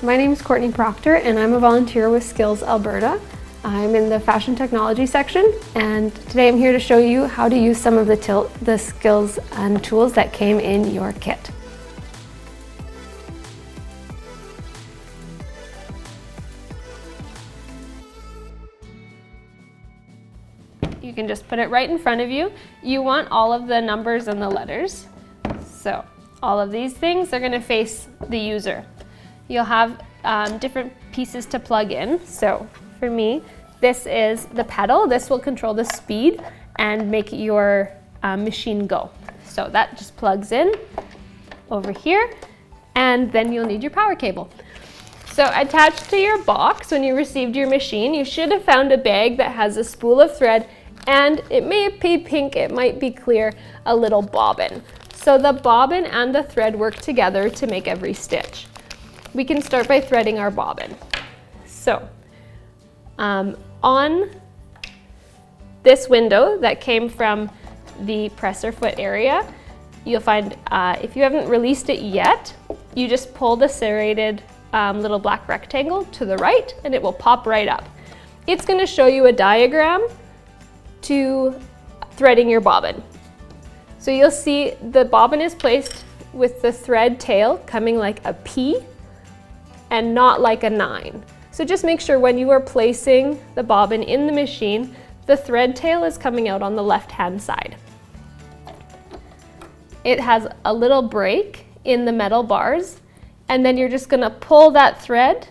My name is Courtney Proctor and I'm a volunteer with Skills Alberta. I'm in the fashion technology section, and today I'm here to show you how to use some of the skills and tools that came in your kit. You can just put it right in front of you. You want all of the numbers and the letters. So all of these things are going to face the user. You'll have different pieces to plug in. So for me, this is the pedal. This will control the speed and make your machine go. So that just plugs in over here, and then you'll need your power cable. So attached to your box when you received your machine, you should have found a bag that has a spool of thread, and it may be pink, it might be clear, a little bobbin. So the bobbin and the thread work together to make every stitch. We can start by threading our bobbin. So on this window that came from the presser foot area, you'll find if you haven't released it yet, you just pull the serrated little black rectangle to the right and it will pop right up. It's going to show you a diagram to threading your bobbin. So you'll see the bobbin is placed with the thread tail coming like a P and not like a 9. So just make sure when you are placing the bobbin in the machine, the thread tail is coming out on the left-hand side. It has a little break in the metal bars, and then you're just gonna pull that thread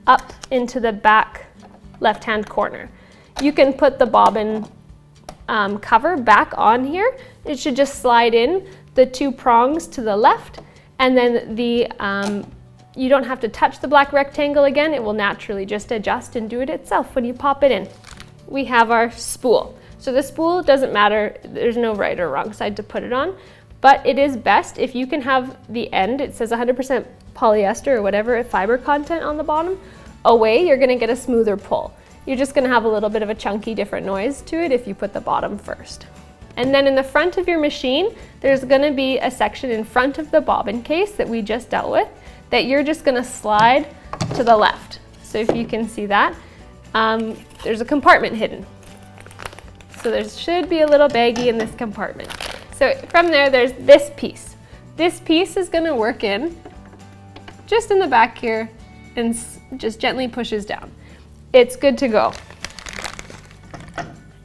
up into the back left-hand corner. You can put the bobbin cover back on here. It should just slide in the 2 prongs to the left, and then you don't have to touch the black rectangle again. It will naturally just adjust and do it itself when you pop it in. We have our spool. So the spool doesn't matter, there's no right or wrong side to put it on, but it is best if you can have the end, it says 100% polyester or whatever fiber content on the bottom, away, you're gonna get a smoother pull. You're just gonna have a little bit of a chunky different noise to it if you put the bottom first. And then in the front of your machine, there's gonna be a section in front of the bobbin case that we just dealt with that you're just gonna slide to the left. So if you can see that, there's a compartment hidden. So there should be a little baggie in this compartment. So from there, there's this piece. This piece is gonna work in just in the back here and just gently pushes down. It's good to go.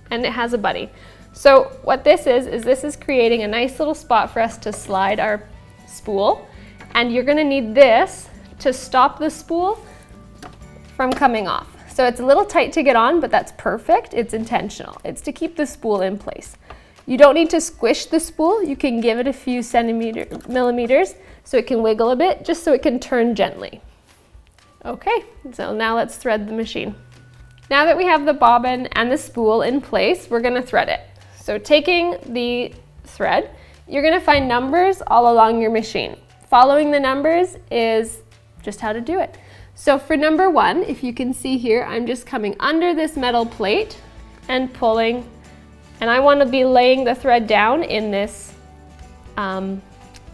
And it has a buddy. So what this is creating a nice little spot for us to slide our spool. And you're gonna need this to stop the spool from coming off. So it's a little tight to get on, but that's perfect. It's intentional. It's to keep the spool in place. You don't need to squish the spool. You can give it a few millimeters so it can wiggle a bit, just so it can turn gently. Okay, so now let's thread the machine. Now that we have the bobbin and the spool in place, we're gonna thread it. So taking the thread, you're gonna find numbers all along your machine. Following the numbers is just how to do it. So for number 1, if you can see here, I'm just coming under this metal plate and pulling, and I want to be laying the thread down in this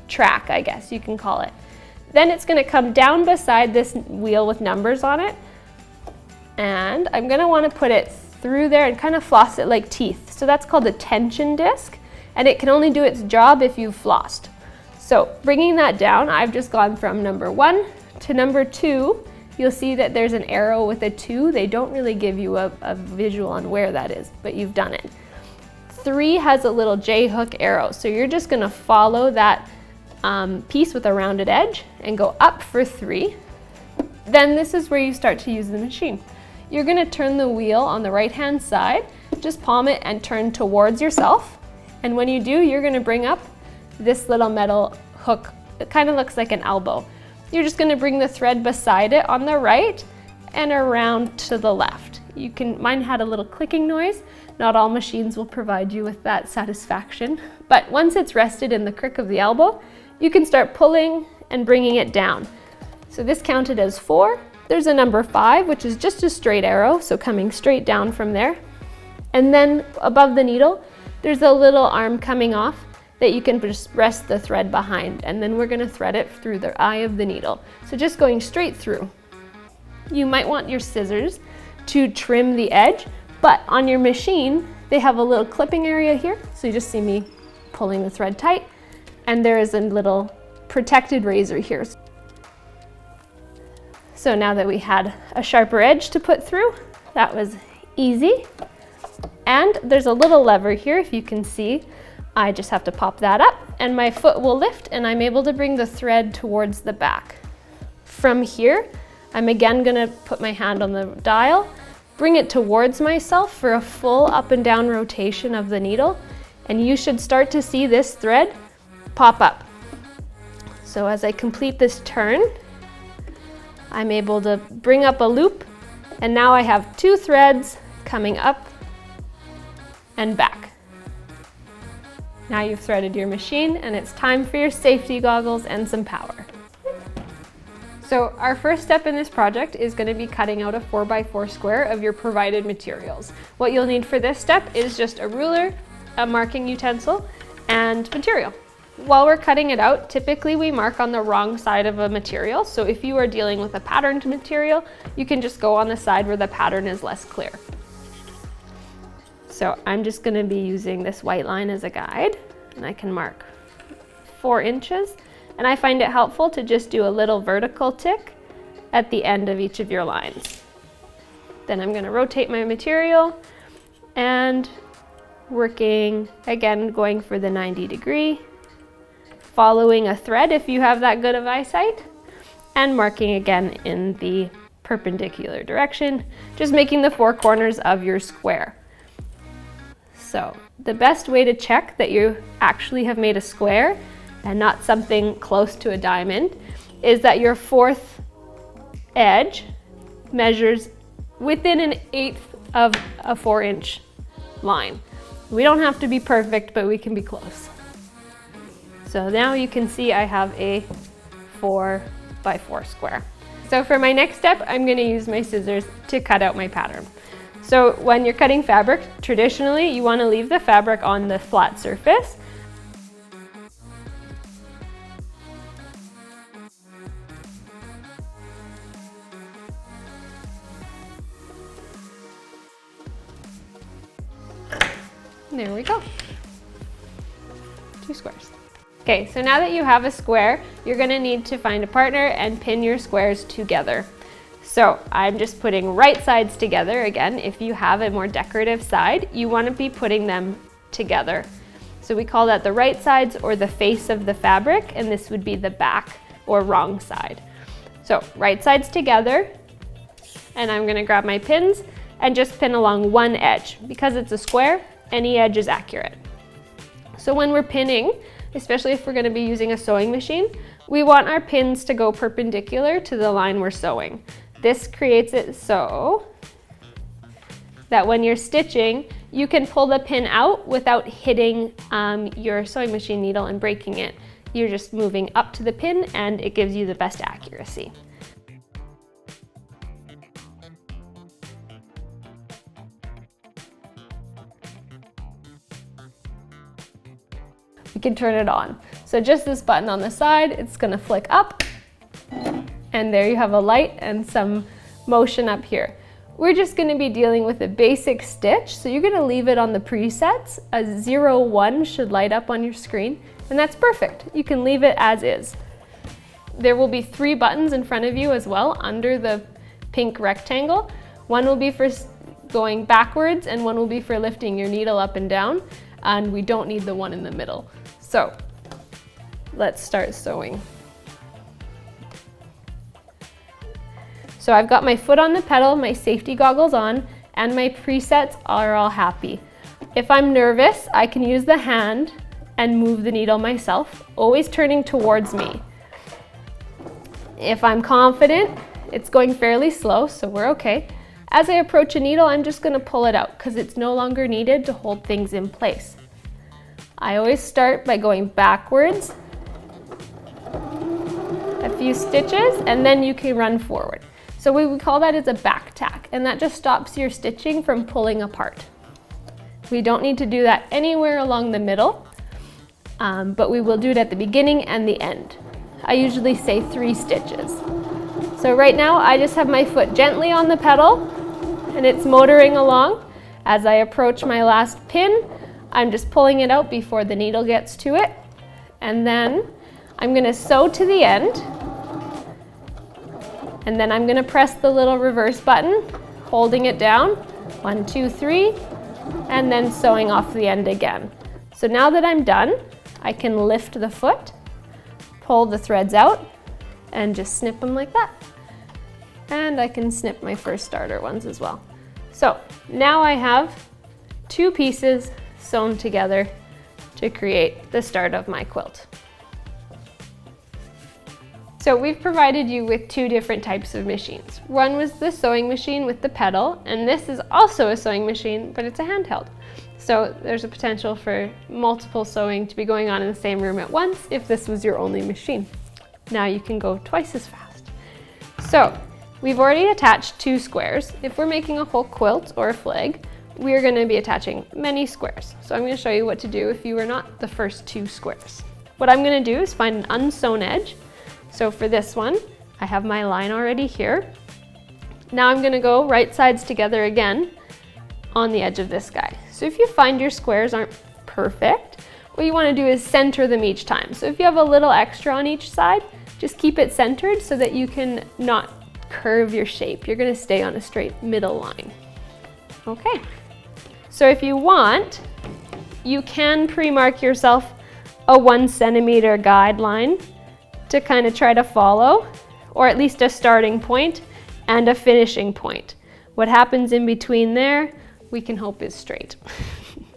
track, I guess you can call it. Then it's going to come down beside this wheel with numbers on it, and I'm going to want to put it through there and kind of floss it like teeth. So that's called a tension disc, and it can only do its job if you've flossed. So bringing that down, I've just gone from number 1 to number 2. You'll see that there's an arrow with a 2. They don't really give you a visual on where that is, but you've done it. 3 has a little J-hook arrow. So you're just gonna follow that piece with a rounded edge and go up for 3. Then this is where you start to use the machine. You're gonna turn the wheel on the right-hand side, just palm it and turn towards yourself. And when you do, you're gonna bring up this little metal hook. It kind of looks like an elbow. You're just going to bring the thread beside it on the right and around to the left. Mine had a little clicking noise. Not all machines will provide you with that satisfaction, but once it's rested in the crook of the elbow, you can start pulling and bringing it down. So this counted as 4. There's a number 5, which is just a straight arrow, so coming straight down from there. And then above the needle, there's a little arm coming off, that you can just rest the thread behind, and then we're gonna thread it through the eye of the needle. So just going straight through. You might want your scissors to trim the edge, but on your machine, they have a little clipping area here. So you just see me pulling the thread tight, and there is a little protected razor here. So now that we had a sharper edge to put through, that was easy. And there's a little lever here, if you can see. I just have to pop that up and my foot will lift and I'm able to bring the thread towards the back. From here, I'm again gonna put my hand on the dial, bring it towards myself for a full up and down rotation of the needle, and you should start to see this thread pop up. So as I complete this turn, I'm able to bring up a loop, and now I have 2 threads coming up and back. Now you've threaded your machine and it's time for your safety goggles and some power. So our first step in this project is going to be cutting out a 4x4 square of your provided materials. What you'll need for this step is just a ruler, a marking utensil, and material. While we're cutting it out, typically we mark on the wrong side of a material. So if you are dealing with a patterned material, you can just go on the side where the pattern is less clear. So I'm just going to be using this white line as a guide, and I can mark 4 inches. And I find it helpful to just do a little vertical tick at the end of each of your lines. Then I'm going to rotate my material and working again, going for the 90-degree, following a thread if you have that good of eyesight, and marking again in the perpendicular direction, just making the 4 corners of your square. So the best way to check that you actually have made a square and not something close to a diamond is that your 4th edge measures within 1/8 of a 4-inch line. We don't have to be perfect, but we can be close. So now you can see I have a 4x4 square. So for my next step, I'm going to use my scissors to cut out my pattern. So when you're cutting fabric, traditionally you want to leave the fabric on the flat surface. There we go. 2 squares. Okay, so now that you have a square, you're gonna need to find a partner and pin your squares together. So I'm just putting right sides together. Again, if you have a more decorative side, you wanna be putting them together. So we call that the right sides or the face of the fabric, and this would be the back or wrong side. So right sides together, and I'm gonna grab my pins and just pin along one edge. Because it's a square, any edge is accurate. So when we're pinning, especially if we're going to be using a sewing machine, we want our pins to go perpendicular to the line we're sewing. This creates it so that when you're stitching, you can pull the pin out without hitting your sewing machine needle and breaking it. You're just moving up to the pin and it gives you the best accuracy. We can turn it on. So just this button on the side, it's gonna flick up, and there you have a light and some motion up here. We're just gonna be dealing with a basic stitch, so you're gonna leave it on the presets. A 0-1 should light up on your screen, and that's perfect. You can leave it as is. There will be 3 buttons in front of you as well under the pink rectangle. One will be for going backwards, and one will be for lifting your needle up and down, and we don't need the one in the middle. So let's start sewing. So I've got my foot on the pedal, my safety goggles on, and my presets are all happy. If I'm nervous, I can use the hand and move the needle myself, always turning towards me. If I'm confident, it's going fairly slow, so we're okay. As I approach a needle, I'm just gonna pull it out because it's no longer needed to hold things in place. I always start by going backwards a few stitches, and then you can run forward. So we call that as a back tack, and that just stops your stitching from pulling apart. We don't need to do that anywhere along the middle. but we will do it at the beginning and the end. I usually say 3 stitches. So right now I just have my foot gently on the pedal and it's motoring along. As I approach my last pin, I'm just pulling it out before the needle gets to it. And then I'm going to sew to the end. And then I'm going to press the little reverse button, holding it down. 1, 2, 3, and then sewing off the end again. So now that I'm done, I can lift the foot, pull the threads out, and just snip them like that. And I can snip my first starter ones as well. So now I have 2 pieces sewn together to create the start of my quilt. So we've provided you with 2 different types of machines. One was the sewing machine with the pedal, and this is also a sewing machine, but it's a handheld. So there's a potential for multiple sewing to be going on in the same room at once if this was your only machine. Now you can go twice as fast. So we've already attached 2 squares. If we're making a whole quilt or a flag, we are going to be attaching many squares. So I'm going to show you what to do if you are not the first 2 squares. What I'm going to do is find an unsewn edge. So for this one, I have my line already here. Now I'm going to go right sides together again on the edge of this guy. So if you find your squares aren't perfect, what you want to do is center them each time. So if you have a little extra on each side, just keep it centered so that you can not curve your shape. You're going to stay on a straight middle line. Okay. So if you want, you can pre-mark yourself a 1 centimeter guideline to kind of try to follow, or at least a starting point and a finishing point. What happens in between there, we can hope is straight.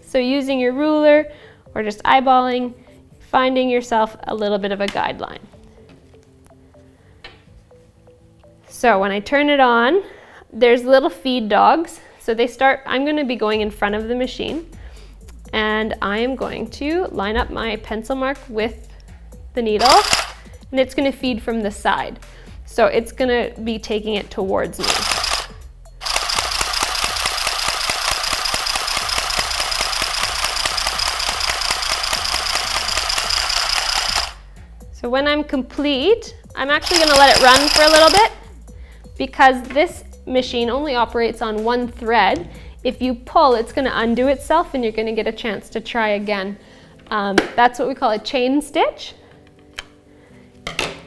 So using your ruler or just eyeballing, finding yourself a little bit of a guideline. So when I turn it on, there's little feed dogs. So I'm going to be going in front of the machine, and I am going to line up my pencil mark with the needle, and it's going to feed from the side. So it's going to be taking it towards me. So when I'm complete, I'm actually going to let it run for a little bit because this machine only operates on 1 thread. If you pull, it's going to undo itself and you're going to get a chance to try again. That's what we call a chain stitch.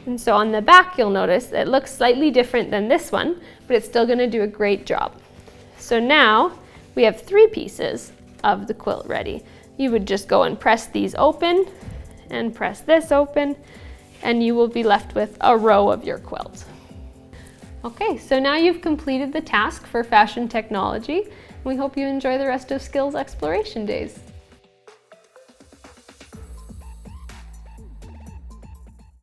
And so on the back, you'll notice it looks slightly different than this one, but it's still going to do a great job. So now we have 3 pieces of the quilt ready. You would just go and press these open and press this open, and you will be left with a row of your quilt. Okay, so now you've completed the task for Fashion Technology. We hope you enjoy the rest of Skills Exploration Days.